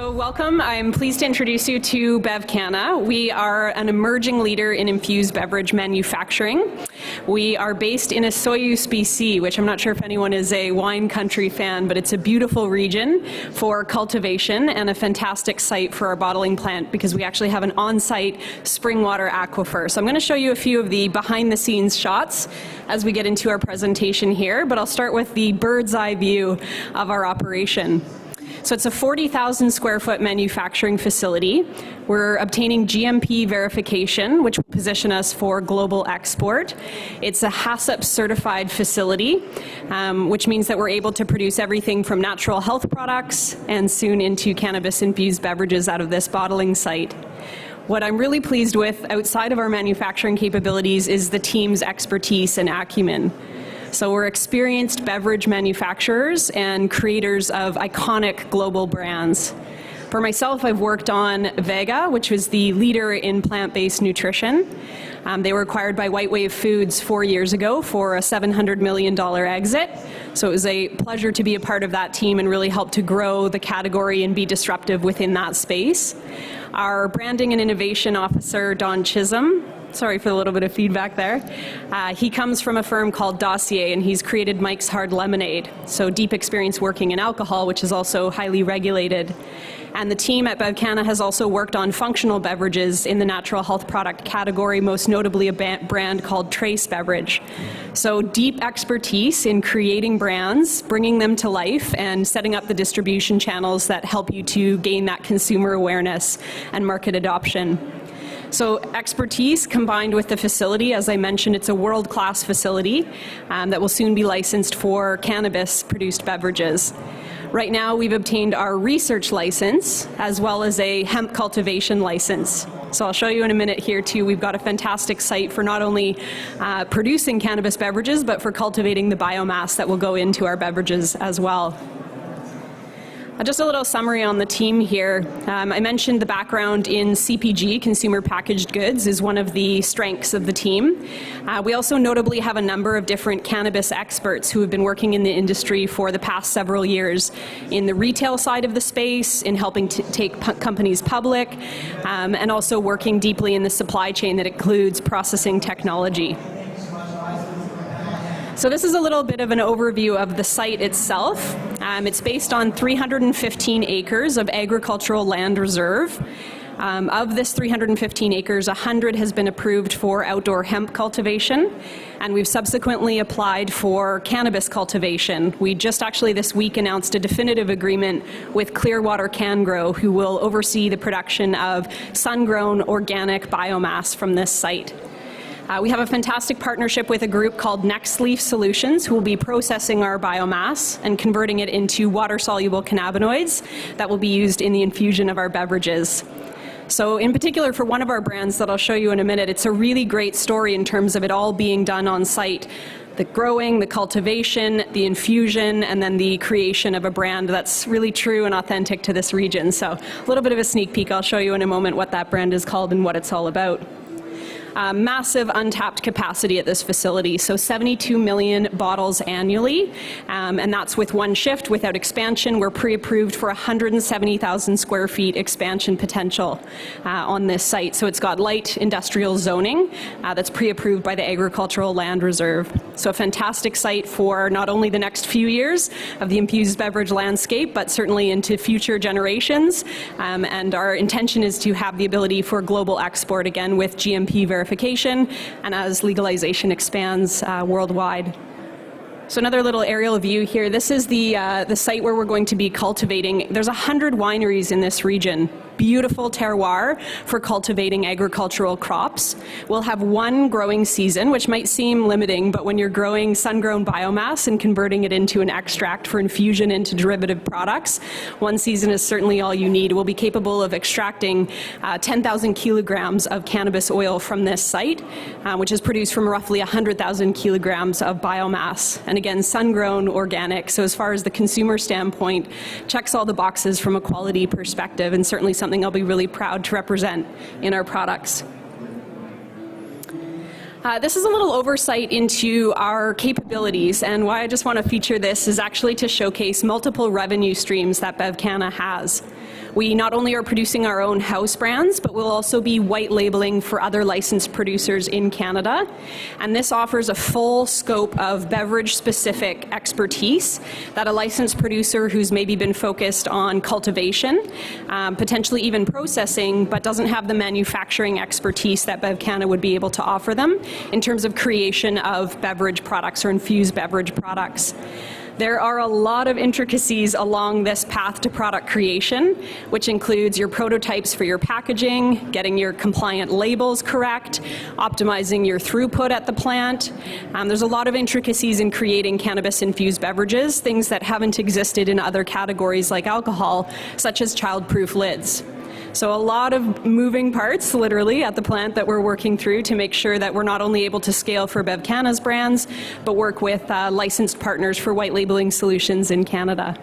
So welcome. I'm pleased to introduce you to BevCanna. We are an emerging leader in infused beverage manufacturing. We are based in Osoyoos, BC, which I'm not sure if anyone is a wine country fan, but it's a beautiful region for cultivation and a fantastic site for our bottling plant because we actually have an on-site spring water aquifer. So I'm going to show you a few of the behind-the-scenes shots as we get into our presentation here, but I'll start with the bird's eye view of our operation. So it's a 40,000 square foot manufacturing facility. We're obtaining GMP verification, which will position us for global export. It's a HACCP certified facility, which means that we're able to produce everything from natural health products and soon into cannabis infused beverages out of this bottling site. What I'm really pleased with outside of our manufacturing capabilities is the team's expertise and acumen. So we're experienced beverage manufacturers and creators of iconic global brands. For myself, I've worked on Vega, which was the leader in plant-based nutrition. They were acquired by White Wave Foods 4 years ago for a $700 million exit. So it was a pleasure to be a part of that team and really help to grow the category and be disruptive within that space. Our branding and innovation officer, Don Chisholm, sorry for a little bit of feedback there. He comes from a firm called Dossier, and he's created Mike's Hard Lemonade. So deep experience working in alcohol, which is also highly regulated. And the team at BevCanna has also worked on functional beverages in the natural health product category, most notably a brand called Trace Beverage. So deep expertise in creating brands, bringing them to life, and setting up the distribution channels that help you to gain that consumer awareness and market adoption. So expertise combined with the facility, as I mentioned, it's a world-class facility that will soon be licensed for cannabis-produced beverages. Right now, we've obtained our research license as well as a hemp cultivation license. So I'll show you in a minute here too. We've got a fantastic site for not only producing cannabis beverages, but for cultivating the biomass that will go into our beverages as well. Just a little summary on the team here. I mentioned the background in CPG, consumer packaged goods, is one of the strengths of the team. We also notably have a number of different cannabis experts who have been working in the industry for the past several years in the retail side of the space, in helping to take companies public, and also working deeply in the supply chain that includes processing technology. So this is a little bit of an overview of the site itself. It's based on 315 acres of agricultural land reserve. Of this 315 acres, 100 has been approved for outdoor hemp cultivation, and we've subsequently applied for cannabis cultivation. We just actually this week announced a definitive agreement with Clearwater Can Grow, who will oversee the production of sun-grown organic biomass from this site. We have a fantastic partnership with a group called Next Leaf Solutions, who will be processing our biomass and converting it into water-soluble cannabinoids that will be used in the infusion of our beverages. So in particular for one of our brands that I'll show you in a minute, it's a really great story in terms of it all being done on site. The growing, the cultivation, the infusion, and then the creation of a brand that's really true and authentic to this region. So a little bit of a sneak peek. I'll show you in a moment what that brand is called and what it's all about. Massive untapped capacity at this facility, so 72 million bottles annually, and that's with one shift without expansion. We're pre-approved for 170,000 square feet expansion potential on this site. So it's got light industrial zoning that's pre-approved by the Agricultural Land Reserve. So a fantastic site for not only the next few years of the infused beverage landscape, but certainly into future generations. And our intention is to have the ability for global export, again with GMP verification, and as legalization expands worldwide. So another little aerial view here. This is the site where we're going to be cultivating. There's 100 wineries in this region. Beautiful terroir for cultivating agricultural crops. We'll have one growing season, which might seem limiting, but when you're growing sun-grown biomass and converting it into an extract for infusion into derivative products, one season is certainly all you need. We'll be capable of extracting 10,000 kilograms of cannabis oil from this site, which is produced from roughly 100,000 kilograms of biomass. And again, sun-grown, organic, so as far as the consumer standpoint, checks all the boxes from a quality perspective, and certainly something I'll be really proud to represent in our products. This is a little oversight into our capabilities, and why I just want to feature this is actually to showcase multiple revenue streams that BevCanna has. We not only are producing our own house brands, but we'll also be white labeling for other licensed producers in Canada. And this offers a full scope of beverage-specific expertise that a licensed producer who's maybe been focused on cultivation, potentially even processing, but doesn't have the manufacturing expertise that BevCanna would be able to offer them in terms of creation of beverage products or infused beverage products. There are a lot of intricacies along this path to product creation, which includes your prototypes for your packaging, getting your compliant labels correct, optimizing your throughput at the plant. There's a lot of intricacies in creating cannabis-infused beverages, things that haven't existed in other categories like alcohol, such as child-proof lids. So a lot of moving parts, literally, at the plant that we're working through to make sure that we're not only able to scale for BevCanna's brands, but work with licensed partners for white labeling solutions in Canada.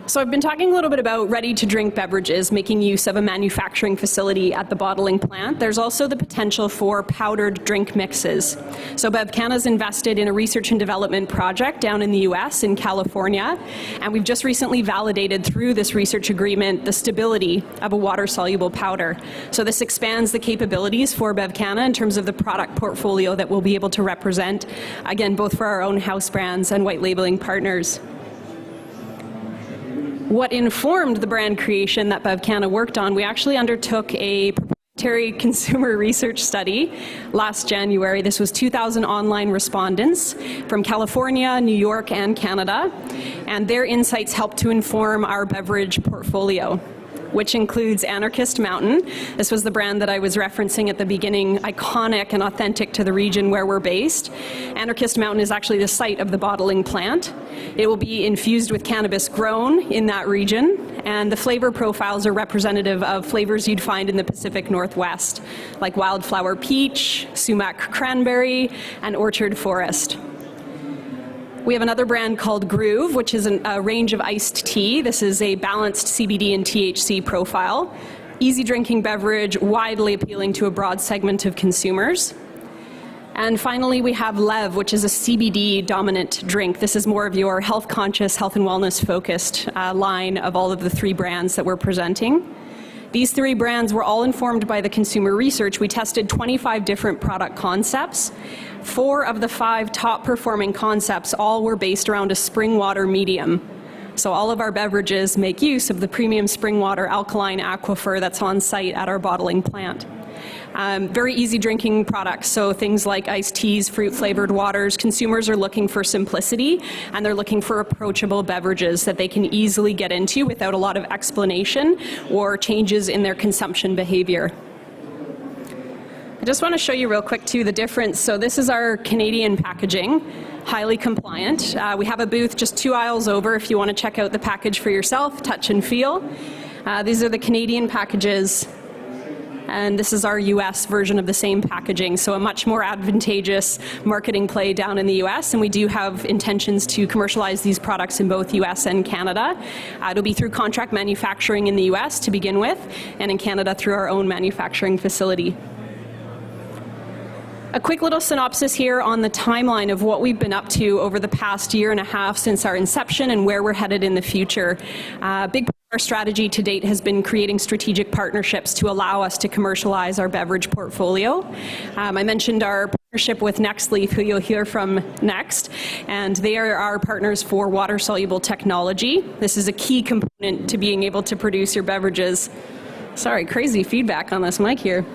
So I've been talking a little bit about ready-to-drink beverages, making use of a manufacturing facility at the bottling plant. There's also the potential for powdered drink mixes. So BevCanna's invested in a research and development project down in the US, in California, and we've just recently validated through this research agreement the stability of a water-soluble powder. So this expands the capabilities for BevCanna in terms of the product portfolio that we'll be able to represent, again, both for our own house brands and white labeling partners. What informed the brand creation that BevCanna worked on, we actually undertook a proprietary consumer research study last January. This was 2,000 online respondents from California, New York, and Canada, and their insights helped to inform our beverage portfolio, which includes Anarchist Mountain. This was the brand that I was referencing at the beginning, iconic and authentic to the region where we're based. Anarchist Mountain is actually the site of the bottling plant. It will be infused with cannabis grown in that region, and the flavor profiles are representative of flavors you'd find in the Pacific Northwest, like wildflower peach, sumac cranberry, and orchard forest. We have another brand called Groove, which is a range of iced tea. This is a balanced CBD and THC profile. Easy drinking beverage, widely appealing to a broad segment of consumers. And finally, we have Lev, which is a CBD dominant drink. This is more of your health conscious, health and wellness focused line of all of the three brands that we're presenting. These three brands were all informed by the consumer research. We tested 25 different product concepts. 4 of the 5 top performing concepts all were based around a spring water medium. So all of our beverages make use of the premium spring water alkaline aquifer that's on site at our bottling plant. Very easy drinking products, so things like iced teas, fruit flavored waters. Consumers are looking for simplicity, and they're looking for approachable beverages that they can easily get into without a lot of explanation or changes in their consumption behavior. I just want to show you real quick too the difference. So this is our Canadian packaging, highly compliant. We have a booth just 2 aisles over if you want to check out the package for yourself, touch and feel. These are the Canadian packages, and this is our US version of the same packaging, so a much more advantageous marketing play down in the US, and we do have intentions to commercialize these products in both US and Canada. It'll be through contract manufacturing in the US to begin with, and in Canada through our own manufacturing facility. A quick little synopsis here on the timeline of what we've been up to over the past year and a half since our inception and where we're headed in the future. Big part of our strategy to date has been creating strategic partnerships to allow us to commercialize our beverage portfolio. I mentioned our partnership with Nextleaf, who you'll hear from next, and they are our partners for water-soluble technology. This is a key component to being able to produce your beverages. Sorry, crazy feedback on this mic here.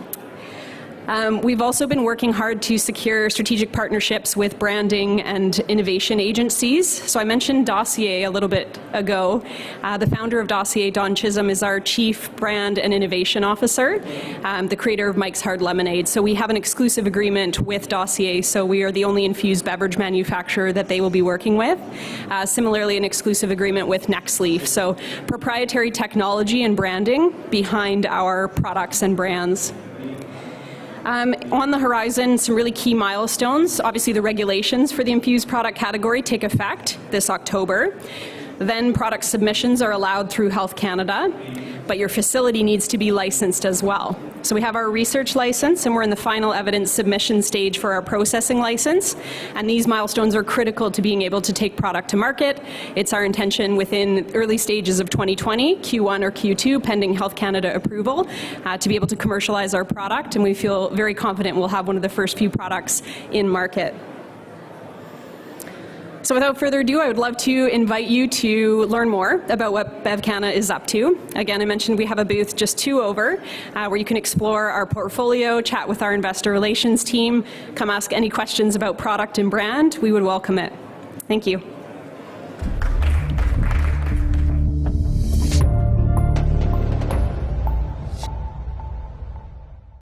We've also been working hard to secure strategic partnerships with branding and innovation agencies. So I mentioned Dossier a little bit ago. The founder of Dossier, Don Chisholm, is our Chief Brand and Innovation Officer, the creator of Mike's Hard Lemonade. So we have an exclusive agreement with Dossier, so we are the only infused beverage manufacturer that they will be working with. Similarly, an exclusive agreement with Nextleaf. So proprietary technology and branding behind our products and brands. On the horizon, some really key milestones. Obviously, the regulations for the infused product category take effect this October. Then product submissions are allowed through Health Canada, but your facility needs to be licensed as well. So we have our research license, and we're in the final evidence submission stage for our processing license. And these milestones are critical to being able to take product to market. It's our intention within early stages of 2020, Q1 or Q2, pending Health Canada approval, to be able to commercialize our product. And we feel very confident we'll have one of the first few products in market. So without further ado, I would love to invite you to learn more about what BevCanna is up to. Again, I mentioned we have a booth just 2 over where you can explore our portfolio, chat with our investor relations team, come ask any questions about product and brand. We would welcome it. Thank you.